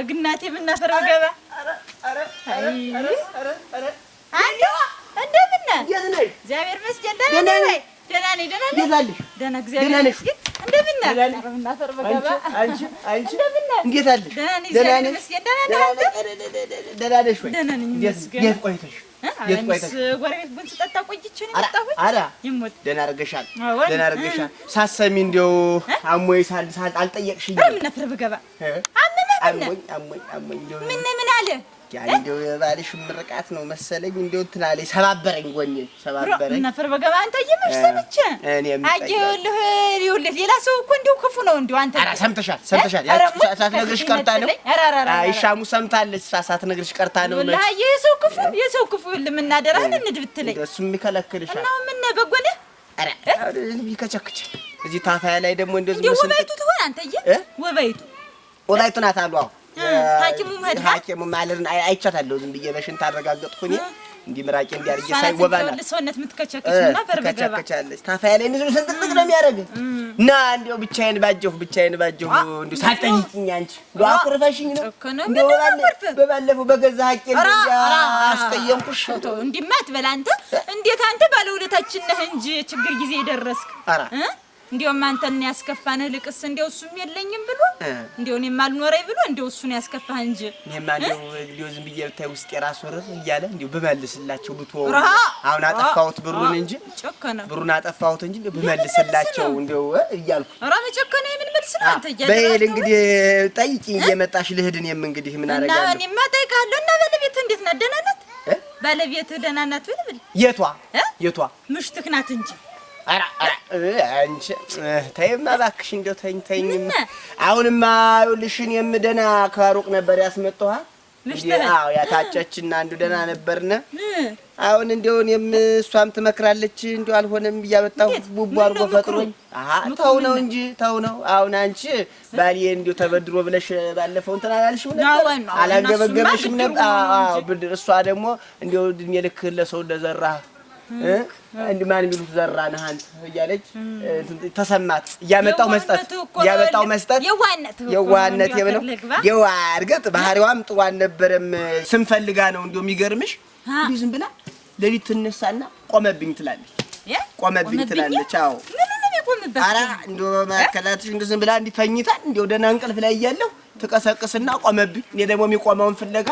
በግናቴ ምናፈር በገባ አንተ እንደምን ነህ? እግዚአብሔር ይመስገን ደህና ነኝ። ደህና ነኝ። ደህና እግዚአብሔር ይመስገን። እንደምን ነህ? ምናፈር በገባ አንቺ እንደምን ነህ? እንዴት አለሽ? ደህና ነኝ። እግዚአብሔር ይመስገን። ደህና ነህ? ደህና ነሽ ወይ? ደህና ነኝ። የት ቆይተሽ? ጎረቤት ቡን ስጠጣ ቆይቼ ነው የመጣሁት። ኧረ ደህና አድርገሻል። ደህና አድርገሻል። ሳሰሚ እንደው አሞኝ አልጠየቅሽኝ። ምናፈር በገባ አሞኝ ምን አለ? እንደው የባልሽ ምርቃት ነው መሰለኝ። እንደው እንትን አለኝ ሰባበረኝ፣ ጎኔ ሰባበረኝ። ምናፈር በገባ አንተ እየመሽ ሰምቼ ይኸውልህ ሌላ ሰው እኮ እንደው ክፉ ነው እንደው አንተ። ኧረ ሰምተሻል። ሳትነግርሽ ቀርታ ነው። አይሻሙ ሰምታለች። ሳትነግርሽ ቀርታ ነው። ወላሂ የሰው ክፉ ለምናደራህን እንድብትለኝ እሱም ይከለክልሻል እና ምን በጎነ ኧረ ይከቸክች እዚህ ታፋያ ላይ ደግሞ እንደዚህ ነው። ወባይቱ ትሆን አንተዬ ወባይቱ ናት አሉ። አዎ ሐኪሙ ማለት አይቻታለሁ። ዝም ብዬ በሽንት አረጋገጥኩኝ። እንዲህ ምራቄ እንዲያርጌ ሳይወባና ሰውነት ምትከቸከችና ፈርበገባ ታፋያ ላይ እንደዚህ ስንጥቅ ነው የሚያደርግ እና እንደው ብቻዬን ባጀሁ እንደው ሳትጠይቂኝ አንቺ እንደው አኩርፈሽኝ ነው እንደው በባለፈው በገዛ ሐቄ አስቀየምኩሽ። እንዲማ አትበል አንተ። እንዴት አንተ ባለውለታችን ነህ እንጂ ችግር ጊዜ ደረስክ። እንዴውም አንተን ያስከፋነህ ልቅስ እንደው እሱም የለኝም ብሎ እንደው እኔም አልኖረኝ ብሎ እንደው እሱን ያስከፋህ እንጂ እኔማ እንደው ዝም ብዬ ብታይ ውስጥ የራስ ወረር እያለ እንደው በመልስላቸው ብትወው አሁን አጠፋሁት ብሩን አጠፋሁት እንጂ በመልስላቸው እንደው እያልኩ ኧረ መጨከነ ምን መልስ ነው አንተ እያለ በይል እንግዲህ ጠይቂኝ እየመጣሽ ልሂድ። እኔም እንግዲህ ምን አደርጋለሁ እና እኔማ እጠይቅሃለሁ። እና ባለቤትህ እንዴት ናት? ደህና ናት? ባለቤትህ ደህና ናት ብል የቷ ምሽትህ ናት እንጂ ኧረ አንቺ ተይማ እባክሽ እንደው ተይኝ። አሁንማ ይኸውልሽ እኔም ደህና ከሩቅ ነበር ያስመጣኋት። አዎ ያታጨችና አንዱ ደህና ነበርነ። አሁን እንደው እኔም እሷም ትመክራለች እንደው አልሆነም እያመጣሁ ቡቡ አድርጎ ፈጥሮኝ ተው ነው እንጂ ተው ነው። አሁን አንቺ ባሌ እንደው ተበድሮ ብለሽ ባለፈው እንትን አላልሽም ነበር? አላገበገበሽም ነበር? አዎ ብድር። እሷ ደግሞ እንደው እድሜ ልክ ለሰው እንደዘራህ እንዲህ ማን የሚሉት ዘራነህ አንተ እያለች ተሰማት። እያመጣው መስጠት የዋህነት የምነው እርግጥ ባህሪዋም ጥሩ አልነበረም። ስንፈልጋ ነው እንደው የሚገርምሽ እንዲህ ዝም ብላ ሌሊት ትነሳና ቆመብኝ ትላለች። አዎ ኧረ እንደው ማከላትሽ እንደው ዝም ብላ እንዲህ ተኝታ እንደው ደህና እንቅልፍ ላይ እያለሁ ትቀሰቅስና ቆመብኝ። እኔ ደግሞ የሚቆመውን ፍለጋ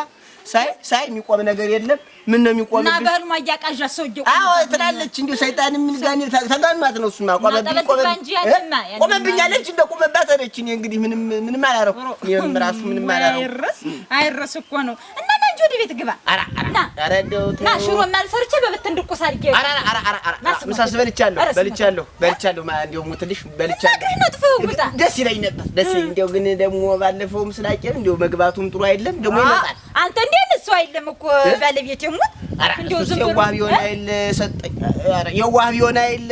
ሳይ የሚቆም ነገር የለም። ምን ነው የሚቆም? እና በህልሟ እያቃዣ ሰውዬው አዎ ትላለች። እንዴ ሰይጣን ምን ጋር ተጋማት ነው እሱማ። ቆመብኝ አለች። እንደ ቆመባት አለች። እኔ እንግዲህ ምንም አላረኩም። እኔም ራሱ ምንም አላረኩም። አይረስ እኮ ነው። እና አንቺ ወደ ቤት ግባ። ኧረ እንደው ና ሽሮ ማልሰርቼ በበተን ድቁስ አድርጌ ምሳስ በልቻለሁ እንደው ሙትልሽ በልቻለሁ። ደስ ይለኝ ነበር እንደው ግን ደግሞ ባለፈው ምስላቄም እንደው መግባቱም ጥሩ አይደለም። ደግሞ ይመጣል አንተ እንዴ እሱ አይደለም እኮ ባለቤት የሙት እንደው ዝም ብሎ የዋህ ቢሆን አይል ሰጠኝ። የዋህ ቢሆን አይል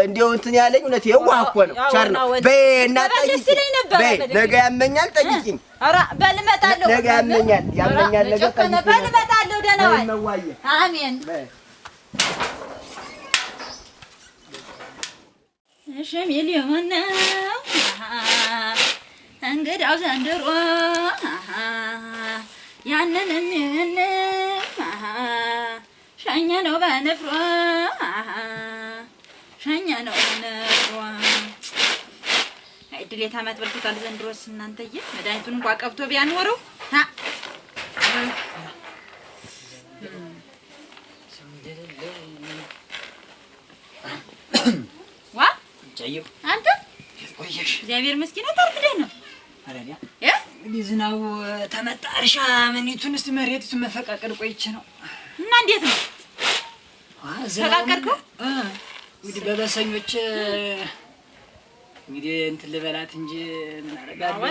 እንደው እንትን ያለኝ እውነት የዋህ እኮ ነው። ቻር ነው በእና ጠይቂኝ። ነገ ያመኛል ጠይቂኝ። ኧረ በል እመጣለሁ። ነገ ያመኛል ነገ ጠይቂኝ። በል እመጣለሁ። ደህና ዋል። አሜን። እሺ ሚሊዮን ነው እንግዲያው ዘንድሮ ያንንም ሸኛ ነው በንፍሮ አይድሌት አመት በልቶታል ዘንድሮስ። እናንተዬ መድኃኒቱን እንኳን ቀብቶ ቢያኖረው ዋ አንተ እግዚአብሔር ይመስገን አታርፍደህ ነው። አረዲያ እንግዲህ ዝናቡ ተመጣ እርሻ ምኒቱን እስቲ መሬቱን መፈቃቀር ቆይቼ ነው። እና እንዴት ነው ተፈቃቀርከው? እንግዲህ በበሰኞች እንግዲህ እንትን ልበላት እንጂ ምን አደርጋለሁ።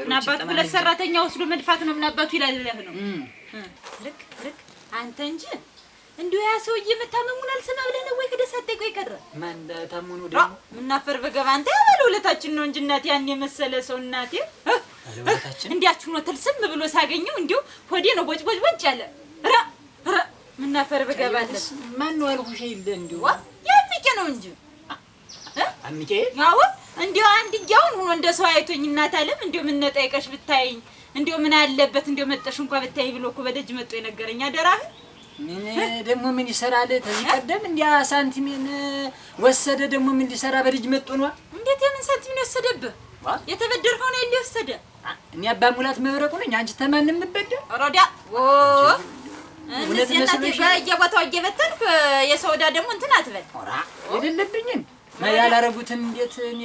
እና አባቱ ሁለት ሰራተኛ ወስዶ መድፋት ነው። ምን አባቱ ይላል ብለህ ነው? ልክ አንተ እንጂ እንደው ያ ሰውዬ መታመሙን አልሰማ ብለህ ነው ወይ ከደሳጠቀው ይቀር? ማን ታመሙ ደግሞ ምናፈር በገባ አንተ ያባለውለታችን ነው እንጂ እናቴ ያን የመሰለ ሰው እናቴ እንዲያችሁ ነው ተልስም ብሎ ሳገኘው እንደው ሆዴ ነው ቦጭ ያለ ምናፈር በገባ አለስ ማን ነው አልኩሽ ይል እንደው ያምቄ ነው እንጂ አምቄ ያው እንዲያው አንድያውን ሆኖ እንደ ሰው አይቶኝ እናት አለም እንዲያው ምን ነጠይቀሽ ብታይኝ እንዲያው ምን አለበት እንዲያው መጠሽ እንኳን ብታይ ብሎ እኮ በደጅ መጥቶ የነገረኝ አደራህ። ምን ደግሞ ምን ይሰራል? ተዚህ ቀደም እንዲያ ሳንቲሜን ወሰደ። ደግሞ ምን ሊሰራ በደጅ መጥቶ ነው? እንዴት የምን ሳንቲም ነው የወሰደብህ? የተበደርከው ነው የወሰደ? እኔ አባ ሙላት መብረቁ ነኝ። አንቺ ተማንም ምበደር ኦሮዳ እንደዚህ እናቴ በየቦታው እየበተንኩ የሰው ዕዳ ደግሞ እንትን አትበል። ኦራ የሌለብኝን ያላረጉትን እንዴት እኔ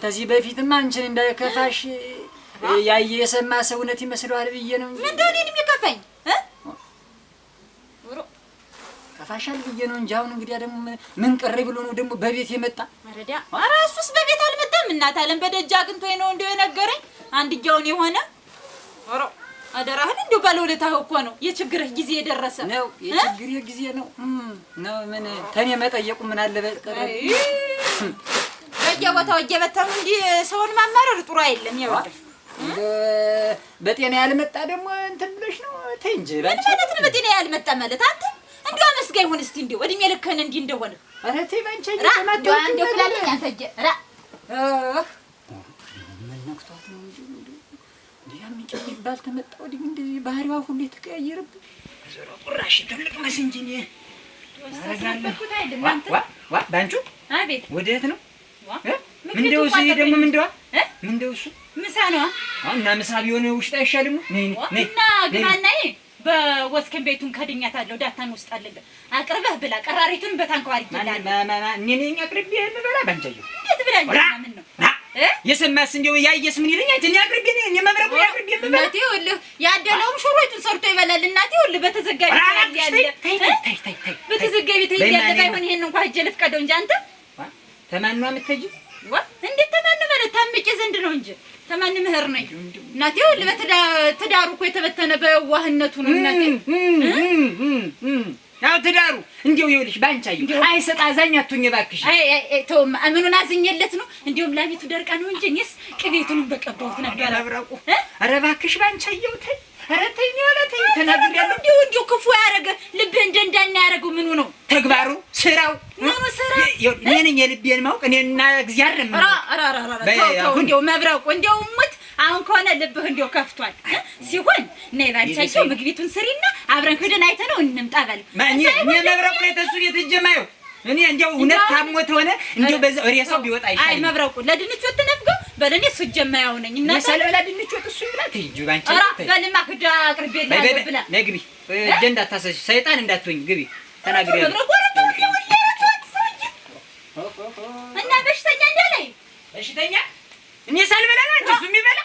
ተዚህ በፊትማ አንቺን እንዳይከፋሽ ያየ የሰማ ሰውነት ይመስለዋል ብዬ ነው። ምንድነው እኔን የሚከፋኝ? ከፋሻል ብዬ ነው እንጂ አሁን እንግዲህ ደግሞ ምን ቀረ ብሎ ነው ደግሞ በቤት የመጣ ማረዳ። ኧረ እሱስ በቤት አልመጣም። እናት አለም በደጅ አግኝቶኝ ነው እንደው የነገረኝ አንድያውን የሆነ ኦሮ አደራህን እንደው ባለውለታህ እኮ ነው የችግርህ ጊዜ የደረሰ ነው። የችግርህ ጊዜ ነው ነው ምን ተኔ መጠየቁ ምን አለ በቀረ በየቦታው እየበተኑ እንዲህ ሰውን ማማረር ጥሩ አይደለም። ይኸውልሽ በጤና ያልመጣ ደግሞ እንትን ብለሽ ነው። ተይ እንጂ ባንቺ ማለት ነው በጤና ያልመጣ ማለት አንተ እንደው አመስጋኝ ሁን እስቲ እንደው እድሜ ልክህን እንዲህ እንደሆነ። ኧረ ተይ ባንቺ እንደው እንደው ክላለኝ አንተ ራ ምን ነክቷት ነው እንጂ ምን ይባል ተመጣ ወዲህ እንደዚህ ባህሪዋ ሁሉ የተቀያየረብኝ ዘሮ ቁራሽ ትልቅ መስንጂ ነው ወሰሰኩት አይደል አንተ ዋ ባንቹ አቤት ወዴት ነው ምንድነው እሱ ደግሞ ምንድነው ምንድነው እሱ ምሳ ነው እና ምሳ ቢሆን ውሽጥ አይሻልም ነይ ነይ እና ግማናዬ በወስከን ቤቱን ከድኛታለሁ ዳታን ውስጥ አለለ አቅርበህ ብላ ቀራሪቱን በታንኳር ይላል ማማ እኔ አቅርቤ ልበላ ባንቻዩ እንዴት ብላኝ ምን ነው የሰማስ እንደው ያየስ ምን ይለኛል? እኔ አቅርቤ እኔ መብረቁ አቅርቤ ልበላ እናቴ ወልህ ያደለውም ሹሮቱን ሰርቶ ይበላል። እናቴ ወልህ በተዘጋቢ ያለ ታይ በተዘጋቢ ያለ ባይሆን ይሄን እንኳን እጄ ልፍቀደው እንጂ አንተ ተማንኗ የምትሄጂ እንዴት ተማን ማለት ታምቄ ዘንድ ነው እንጂ ተማን ምህር ነኝ። እናቴ ወልህ በትዳሩ እኮ የተበተነ በዋህነቱ ነው እናቴ ያው ትዳሩ እንዴው ይኸውልሽ ባንቻዩ አይሰጣ አዛኝ አትሁኝ እባክሽ። አይ ተው ምኑን አዝኜለት ነው እንዴውም ላሚቱ ደርቃ ነው እንጂ እኔስ ቅቤቱን በቀባሁት ነበር። አብራቁ ኧረ እባክሽ ባንቻዩ ተይ ኧረ ተይ ነው አለ ተይ ተናግሬያለሁ። እንዴው ክፉ ያረገ ልብህ እንደንዳና ያረገው ምኑ ነው ተግባሩ ስራው ምኑ ስራ እኔ ነኝ የልቤን ማውቅ እኔና እግዚአብሔር ነው። ተው እንዴው መብረቁ እንዴው ሙት አሁን ከሆነ ልብህ እንዴው ከፍቷል ሲሆን ነይ ባንቻዩ ምግቢቱን ስሪና አብረን ሄደን አይተነው እንምጣ በል ማን እኔ መብረቁ ላይ ተሱ የተጀማየው እኔ እንዴው እውነት ታሞት ሆነ እንዴው በዛው ሬሳው ቢወጣ አይሻል። አይ መብረቁ ለድንች ወጥ ተነፍገው በለኔ ስጀማያው ነኝ እና ሰለበላ ድንች ወጥ እሱ ብላ ተይጁ ባንቻ ተይ በልማ ክዳ አቅርቤላ ብላ ነግቢ እጀ እንዳታሰሽ ሰይጣን እንዳትሆኝ ግቢ ተናግሬያለሁ። እና በሽተኛ እንዳላይ በሽተኛ እኔ ሳልበላ ነው አንቺ እሱ የሚበላ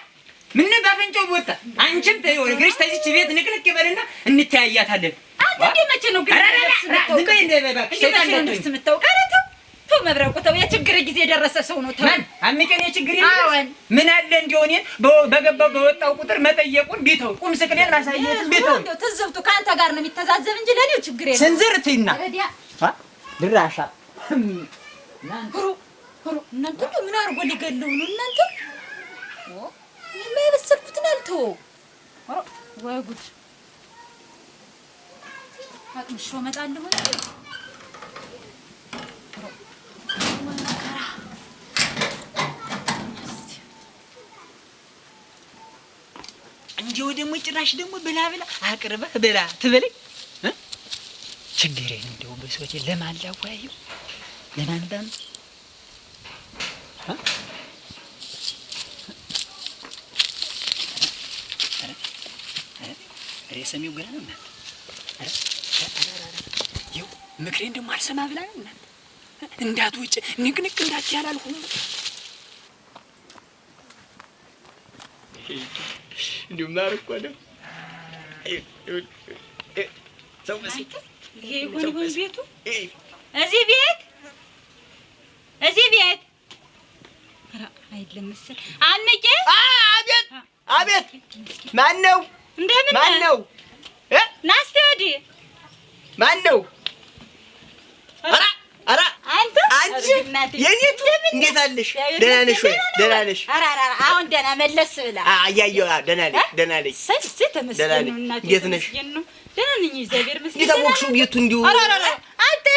ምን ባፈንጨው ወጣ። አንቺም ተይው ግሪሽ ተዚች ቤት ንቅልቅ ይበልና እንተያያታለን። አንተ መቼ ነው ግን ዝም እንደ ባባ ሰይጣን እንዳትሆኝ የምታውቀው ተው መብረቁ ተው የችግር ጊዜ የደረሰ ሰው ነው። ተው አምቄን የችግር ይልኝ ምን አለ እንደው እኔን በገባው በወጣው ቁጥር መጠየቁን ቢተው ቁም ስቅሌን ማሳየት ቢተው እንደው ትዝብቱ ካንተ ጋር ነው የሚተዛዘብ እንጂ ለኔው ችግር የለም። ስንዝርትና ድራሻ እናንተ እንደው ምን አድርጎ ሊገለው ነው እናንተ የማይበሰልኩትን አልተው ወይ ጉድ አጥምሾ እመጣለሁ እንዴው ደግሞ ጭራሽ ደግሞ ብላ አቅርበህ ብላ ትበለኝ ችግሬ ነው። እንደው በሰዎች ለማላዋየው ለማንዳም ሰሚው ገና ነው እናት ይው ምክሬን ደግሞ አልሰማ ብላ ነው እናት እንዳትወጪ ንቅንቅ እንዳትያላል ሆኖ እንዲሁ ማርቆ ነው ሰው መስክ ይሄ ይሁን ቤቱ እዚህ ቤት አይደለም መሰል አንቄ አቤት ማን ነው እንደምን ማን ነው ናስተዲ ማን ነው ኧረ አንቺ የኔቱ እንዴት አለሽ? ደህና ነሽ ወይ? ደህና ነሽ? ኧረ አሁን ደህና መለስ ብላ አያየሁ ደህና ነኝ ሰይ ተመስገን እናቴ እንዴት ነሽ? ደህና ነኝ እግዚአብሔር ይመስገን። እንዴት አወቅሽው ቤቱ እንዲሁ አንተ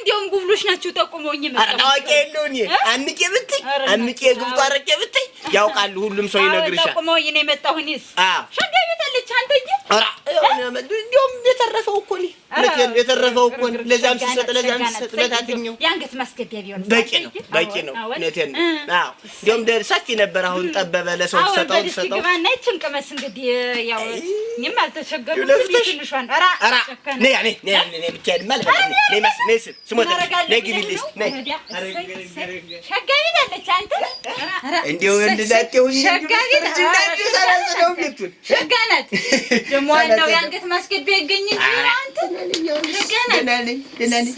እንዲያውም ጉብሎች ናቸው ጠቁመውኝ መጣሁ። አውቄ የለውኝ አንቄ ብትይ አንቄ ግብቷ አረቄ ብትይ ያውቃሉ ሁሉም ሰው ይነግርሻል። ጠቁመውኝ ነው የመጣሁ። እኔስ ሸጋ ቤት አለች አንተ እንጂ እንዲያውም የተረፈው እኮ ነው የተረፈው እኮ ነው። ለዛም ሲሰጥ ለታትኛው የአንገት ማስገቢያ ቢሆን በቂ ነው። እውነቴን ነው። አዎ እንዲያውም ሰፊ ነበር። አሁን ጠበበ። ለሰው ሰጠው ግባና ይችን ቅመስ እንግዲህ ያው እኔም አልተቸገርኩም። ትንሿን ነይ ብቻዬን ማለት ነይ ስሞታ ነይ ግቢልኝ ነይ ሸጋ ቤት አለች አንተ እንዲያው እንደዛቴው ሸጋ ቤት ሸጋ ናት ደግሞ ዋናው የአንገት ማስገቢያ ይገኝ እንጂ አንተ ሸጋ ናት። ደህና ነኝ።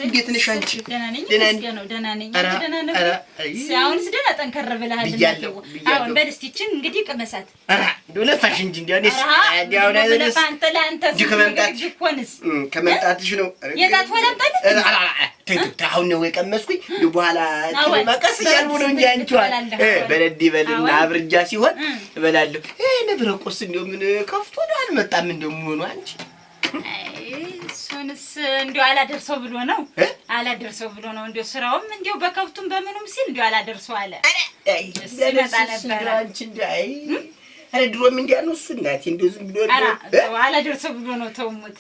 እንዴት ነሽ አንቺ? ደህና ነኝ። አሁንስ ደህና ጠንከር ብለሃል። አሁን በል እስኪ ይችን እንግዲህ ቅመሳት። እንደው ለፋሽ እንጂ እንዲያው ለአንተ ከመምጣትሽ ነው የጣት ወለምጠል አሁን ነው የቀመስኩኝ። በኋላ መቀስ እያልኩ ነው እንጂ አንቺዋል በረድ ይበልና አብርጃ ሲሆን እበላለሁ። ነብረ ቁርስ እንደው ምን ከፍቶ ነው አልመጣም እንደምሆኑ አንቺ እሱንስ እንደው አላደርሰው ብሎ ነው እንደው ስራውም እንደው በከብቱም በምኑም ሲል እንደው አላደርሰው አለ። ሲመጣ ነበር አንቺ እንዳይ ድሮም እንዲያ ነው እሱ እናቴ እንደው ዝም ብሎ አላደርሰው ብሎ ነው። ተውሙት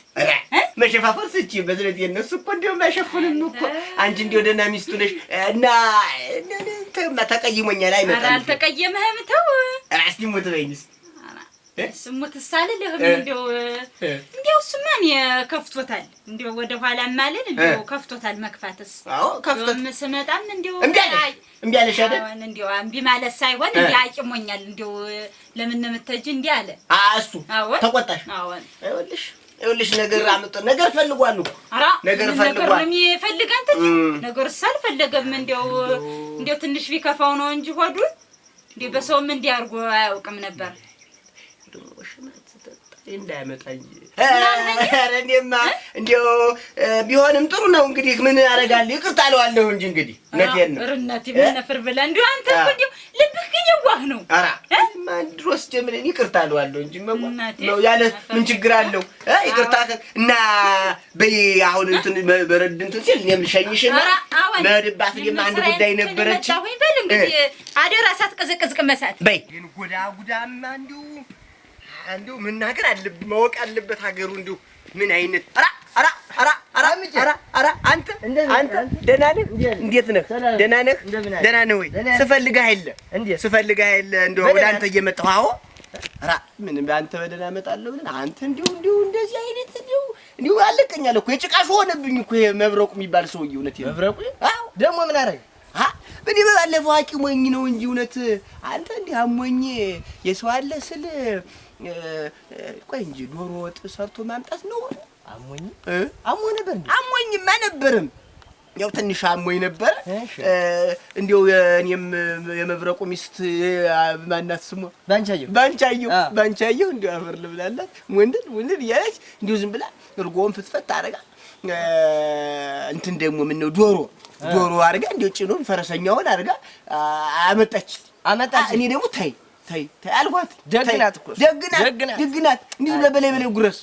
መሸፋፈር ስጪ በዝለት የነሱ እኮ እንደው ማሸፈንም እኮ አንቺ እንደው ደህና ሚስቱ ነሽ እና ተቀይሞኛል። አይመጣም አልተቀየመህም። ተው ራስቲ ሞት በይንስ ስሙት ሳልልህ እንደው እሱማን ከፍቶታል። እንደው ወደ ኋላ ማለን እንደው ከፍቶታል። መክፋትስ ከፍቶት ስመጣም እንደው እምቢ አለሽ አይደል? እንደው እምቢ ማለት ሳይሆን እንዲህ አቂሞኛል። እንደው ለምን ነው የምትሄጂ እንዲህ አለ። እሱ ተቆጣሽ? ይኸውልሽ ነገር ፈልጓል እኮ ነገር ፈልጓል። የሚፈልግ አንተ ነገር ሳልፈለገም እንደው ትንሽ ቢከፋው ነው እንጂ ሆዱን እንደው በሰውም እንዲህ አድርጎ አያውቅም ነበር። እንዳያመጣ እንጂ ኧረ እኔማ እንደው ቢሆንም ጥሩ ነው። እንግዲህ ምን አደርጋለሁ? ይቅርታ አለዋለሁ እንጂ እንግዲህ እውነቴን ነው። እርነቴ ምን ነፍር ብለህ እንደው አንተ እኮ እንደው ልብህ ግን የዋህ ነው። ኧረ ማን ድሮስ ጀምረን ይቅርታ አለዋለሁ እንጂ ነው ያለ ምን ችግር አለው? ይቅርታ እና በይ አሁን እንትን በረድ እንትን ሲል እኔም ልሸኝሽና መድባት አንድ ጉዳይ ነበረች። በል እንግዲህ አደራ ሳትቀዘቅዝ ቅመሳት በይ። ጉዳማ እንደው መናገር አለብኝ ማወቅ አለበት ሀገሩ። እንደው ምን አይነት አንተ ደህና ነህ? እንዴት ነህ? ደህና ነህ? ደህና ነህ ወይ? ስፈልግህ የለ እንደው ወደ አንተ እየመጣሁ። አዎ ምን በአንተ በደህና እመጣለሁ ብለን አንተ እንደው እንደዚህ አይነት እንደው አለቀኛል እኮ የጭቃሽ ሆነብኝ እኮ ይሄ መብረቁ የሚባል ሰውዬ። እውነቴን ነው መብረቁ። አዎ ደግሞ ምን አደረገ? በኔ ባለፈው አቂሞኝ ነው እንጂ እውነት አንተ እንዲህ አሞኝ የሰው አለ ስል ቆይ እንጂ ዶሮ ወጥ ሰርቶ ማምጣት ነው። አሞኝ ነበር እንዴ? አሞኝማ ነበርም ያው ትንሽ አሞኝ ነበር። እንደው እኔም የመብረቁ ሚስት ማናት ስሟ ባንቻየሁ እንደው አፈር ልብላላት ወንድን እያለች እንደው ዝም ብላ እርጎውን ፍትፈት አደረጋ። እንትን ደግሞ ምን ነው ዶሮ አድርጋ እንደው ጭኑን ፈረሰኛውን አድርጋ አመጣች። እኔ ደግሞ ተይ አልኳት። ደግናት እንዲህ በላይ ጉረስ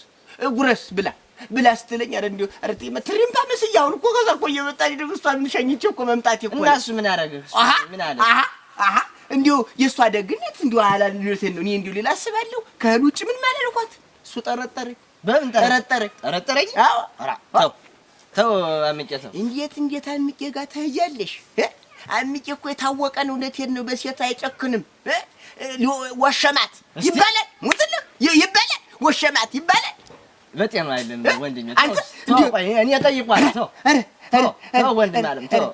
ብላ ስትለኝ አረ እንደው አረቴ መትሪም ታመስይ አሁን እኮ ከዛ እኮ እየመጣች ደግሞ እሷን ሸኝቼ እኮ መምጣት እኮ እና እሱ ምን አደረገ? ምን አለ? እንደው የእሷ ደግነት እንደው አላልኩት ነው። እኔ እንደው ሌላ አስባለሁ ከእህል ውጭ ምን ማለት አልኳት። እሱ ጠረጠረኝ። በምን ጠረጠረኝ? አዎ ተው አምቄ ተው። እንዴት አምቄ ጋር ትሄጃለሽ? አምቄ እኮ የታወቀ ነው። እውነቴን ነው። በሴት አይጨክንም። ወሸማት ይባላል። ሙትልህ ይባላል። ወሸማት ይባላል። በጤና አይደለም ወንድኛ። አንተ እኔ እጠይቀዋለሁ። ተው ወንድም አለም ተው።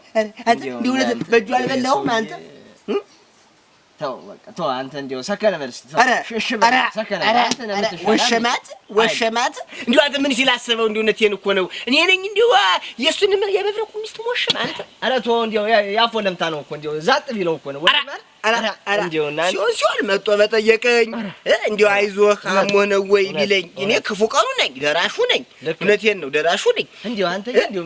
እንደው እውነት በእጁ አልበላሁም አንተ ተው በቃ ተው። አንተ እንደው ሰከነ መልስ ተው። ሰከነ አንተ ነህ ወሸማት እንደው አንተ ምን ሲላሰበው እንደው እውነቴን እኮ ነው። እኔ ነኝ እንደው የእሱንም የመብረቁ ሚስት ወሸማ አንተ። ኧረ ተው እንደው ያፎ ለምታ ነው እኮ እንደው ዛጥ ቢለው እኮ ነው ወንድም ሲሆን መጥቶ በጠየቀኝ እንዲያው አይዞህ አሞህ ነው ወይ ቢለኝ እኔ ክፉ ቀኑ ነኝ፣ ደራሹ ነኝ። እውነቴን ነው፣ ደራሹ ነኝ። እንዲያው አንተ እንዲያው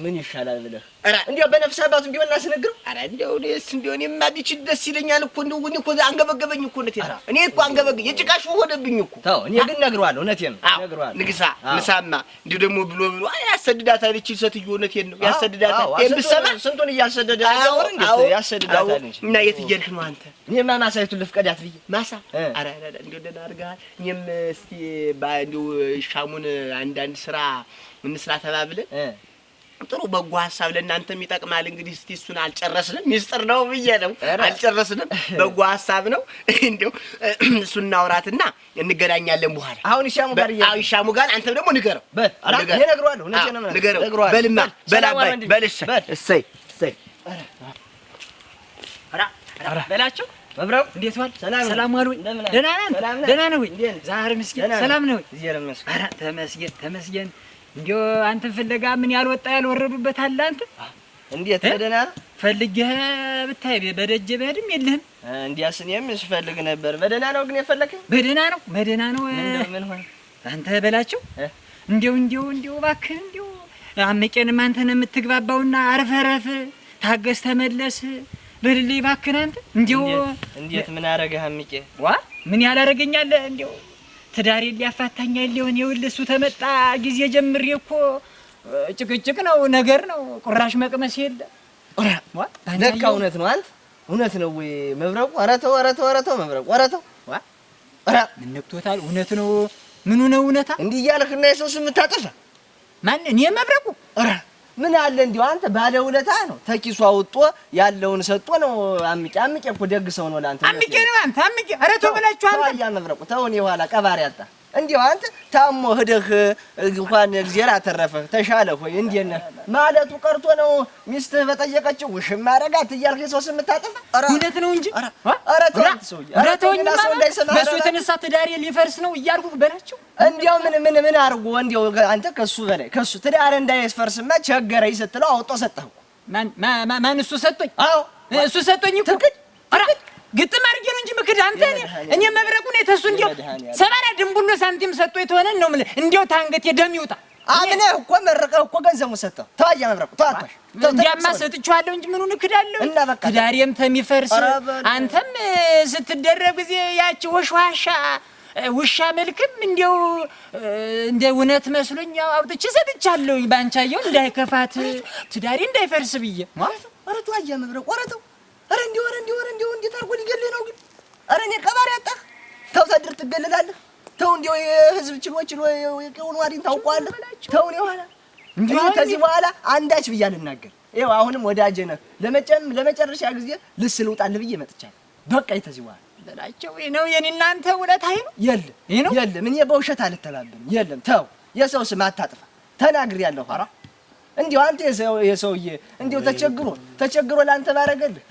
ምን ይሻላል ብለህ እንዲያው በነፍስ አባቱ ቢሆን እናስነግረው። እንዲያው እኔስ እንዲያው እኔማ ቢችል ደስ ይለኛል እኮ እንደው እኔ እኮ አንገበገበኝ እኮ እውነቴን ነው። እኔ እኮ አንገበገኝ የጭቃሽ ሆነብኝ እኮ። ተው እኔ ግን እነግረዋለሁ፣ እውነቴን ነው እነግረዋለሁ። ንግሳ ንሳማ እንዲሁ ደግሞ ብሎ ያሰድዳታል እቺ ሴትዮ። እውነቴን ነው ያሰድዳታል። ብትሰማ ስንቱን እያሰደደ ነው እንዴ ያሰድዳታል እንጂ። እና የት እየሄድክ ነው አንተ? እኔማ ማሳይቱን ልፍቀዳት ብዬ ማሳ። ኧረ እንዲሁ ደህና አድርገሃል። እኔም እስቲ እንዲሁ ሻሙን አንዳንድ ስራ እንስራ ተባብለን ጥሩ በጎ ሀሳብ ለእናንተም ይጠቅማል። እንግዲህ እስቲ እሱን አልጨረስንም፣ ሚስጥር ነው ብዬ ነው አልጨረስንም። በጎ ሀሳብ ነው። እንዴው እሱን እናውራትና እንገናኛለን በኋላ። አሁን ይሻሙ ጋር አንተም ደግሞ ንገረው። እኔ እነግረዋለሁ። እውነቴን ነው ንገረው። በልማ በላባይ በልሽ እሰይ እሰይ በላቸው። መብራው እንዴት ዋል? ሰላም ዋል ወይ? ደህና ነው ወይ? ዛሬ ምስኪን ሰላም ነው ወይ? ኧረ ተመስገን ተመስገን። እንዲያው አንተን ፍለጋ ምን ያልወጣ ያልወረዱበት አለ። አንተ እንዴት በደህና ነው? ፈልጌህ ብታይ በደጀ በሄድም የለህም። እንዲያስ እኔም ስፈልግ ነበር። በደህና ነው ግን የፈለከኝ? በደህና ነው። ምን ሆነ አንተ በላቸው። እንዲያው እባክህ እንዲያው አመቄንም አንተን የምትግባባውና አረፈረፍ ታገስ ተመለስ በልልኝ እባክህ አንተ። እንዴት ምን አረገህ አምቄ? ምን ያላረገኛል? እንዲያው ትዳሬን ሊያፋታኛል ሊሆን ይኸውልህ እሱ ተመጣ ጊዜ ጀምሬ እኮ ጭቅጭቅ ነው ነገር ነው። ቁራሽ መቅመስ የለ ለካ እውነት ነው። አንተ እውነት ነው ወይ መብረቁ? ኧረ ተው መብረቁ፣ ኧረ ተው። ምን ነክቶታል? እውነት ነው። ምኑ ነው እውነታ? እንዲህ እያልክ እና የሰው ስም የምታጠፋ ማን? እኔ መብረቁ? ምን አለ እንዲያው አንተ ባለ ውለታ ነው። ተኪሱ አውጦ ያለውን ሰጥቶ ነው። አምቄ እኮ ደግ ሰው ነው። ለአንተ አምቄ ነው አንተ አምቄ። ኧረ ተው በላችሁ አንተ። ያ መብረቁ ተው። እኔ ኋላ ቀባሪ አጣ። እንዲያው አንተ ታሞ ሄደህ እንኳን እግዚአብሔር አተረፈህ ተሻለህ ወይ እንዴት ነህ ማለቱ ቀርቶ ነው ሚስትህ በጠየቀችው ውሽማ አረጋት እያልክ የሰው ስም የምታጠፋ? እውነት ነው እንጂ ኧረ ተው ሰውዬ፣ ኧረ ተው። ሰው እንዳይሰማ በሱ የተነሳ ትዳሬ ሊፈርስ ነው እያልኩ በላቸው። እንዲያው ምን አድርጎ እንዲያው አንተ ከሱ በላይ ከሱ ትዳር እንዳይፈርስማ ቸገረኝ ስትለው አውጦ ሰጠህ። ማን እሱ ሰጠኝ? አዎ እሱ ሰጠኝ እኮ ግጥም አድርጌ ነው እንጂ ምክድ አንተ እኔ መብረቁ ነው ተሱ እንዲያው ሰባራ ድንቡኖ ሳንቲም ሰጥቶ የተሆነን ነው ማለት እንዲያው ታንገት የደም ይውጣ። አምነህ እኮ መረቀህ እኮ ገንዘቡ ሰጠው። ተዋያ መብረቁ ተዋጣሽ እንዲያማ ሰጥቻለሁ እንጂ ምኑን እክዳለሁ? ትዳሬም ተሚፈርስ አንተም ስትደረብ ጊዜ ያቺ ወሽዋሻ ውሻ መልክም እንዲያው እንደ እውነት መስሎኝ አውጥቼ ሰጥቻለሁ። ባንቻየው እንዳይከፋት ትዳሬ እንዳይፈርስ ብዬ ማለት ነው። ኧረ ተዋያ መብረቁ፣ ኧረ ተው። ኧረ እንዲያው እንዴት አድርጎ ሊገልህ ነው ግን? ኧረ እኔ ቀባሪ አጣህ። ተው ታድር ትገልላለህ። ተው እንዲያው የህዝብ ችሎች የሆኑ ዋዲን ታውቀዋለህ። ተው ነው ኋላ እንዲያው ከዚህ በኋላ አንዳች ብዬ አልናገር። ይኸው አሁንም ወዳጄ ነህ። ለመጨረሻ ጊዜ ልስል ውጣልህ ብዬ መጥቻለሁ። በቃ ከዚህ በኋላ በላቸው ነው የኔ እናንተ ውለታ ነው። የለም እኔ በውሸት አልተባበርም። የለም ተው፣ የሰው ስም አታጥፋ። ተናግሬያለሁ። ኧረ እንዲያው አንተ የሰውዬ እንዲያው ተቸግሮ ላንተ ባረገልህ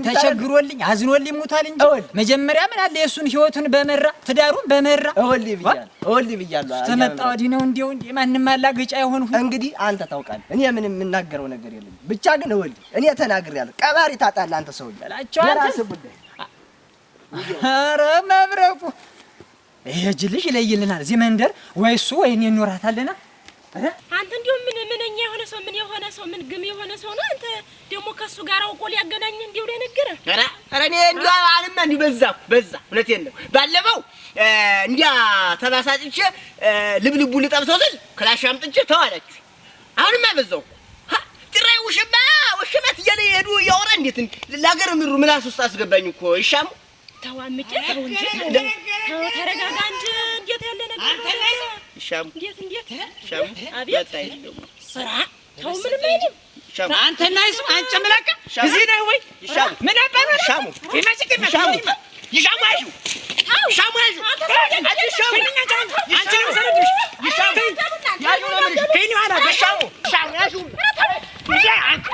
ተቸግሮልኝ አዝኖልኝ ሙታል እንጂ መጀመሪያ ምን አለ የሱን ህይወቱን በመራ ትዳሩን በመራ እወልይ ብያለሁ። ተመጣ ወዲህ ነው እንዲያው ማንንም አላገጫ የሆንሁ። እንግዲህ አንተ ታውቃለህ፣ እኔ ምንም የምናገረው ነገር የለም። ብቻ ግን እወልይ እኔ ተናግሬያለሁ። ቀባሪ ታጣለህ አንተ ሰውዬ በላቸው አንተ። ኧረ መብረቁ ይሄ ጅልሽ ይለይልናል እዚህ መንደር። ወይ እሱ ወይ እኔ እንኖራታለና አንተ እንዲሁ ምንኛ የሆነ ሰው ምን ግም የሆነ ሰው ነው። አንተ ደግሞ ከሱ ጋር አውቆ ሊያገናኝ እንዲሁ ለነገረ ኧረ እኔ እንዲሁ አልማ እንዲሁ በዛ እውነቴን ነው። ባለፈው እንዲያ ተባሳጭቼ ልብልቡ ልጠብሰው ስል ክላሽ አምጥቼ ተዋለች። አሁንማ በዛው ጥራይ ውሽመት እያለ ሄዱ ያወራ እንዴት ለሀገር ምሩ ምላስ ውስጥ አስገባኝ እኮ ይሻሙ። ተው አምጬ ተው እንጂ ተው ተረጋጋ እንጂ እንዴት ያለ ነገር አንተ ላይ ይሻሙ እንዴት ይሻሙ አቤት ስራ ተው ምንም አይልም። አንተ ናይስ አንተ መላካ እዚህ ነህ ወይ? ይሻሙ ምን አባባ ይሻሙ ይመጭቅ ይሻሙ ይሻሙ አይሹ ይሻሙ አይሹ አንተ ይሻሙ አንተ ነው ሰረድሽ ይሻሙ ያዩ ነው ከይኒ ኋላ ይሻሙ ይሻሙ ያሹ ያ አንተ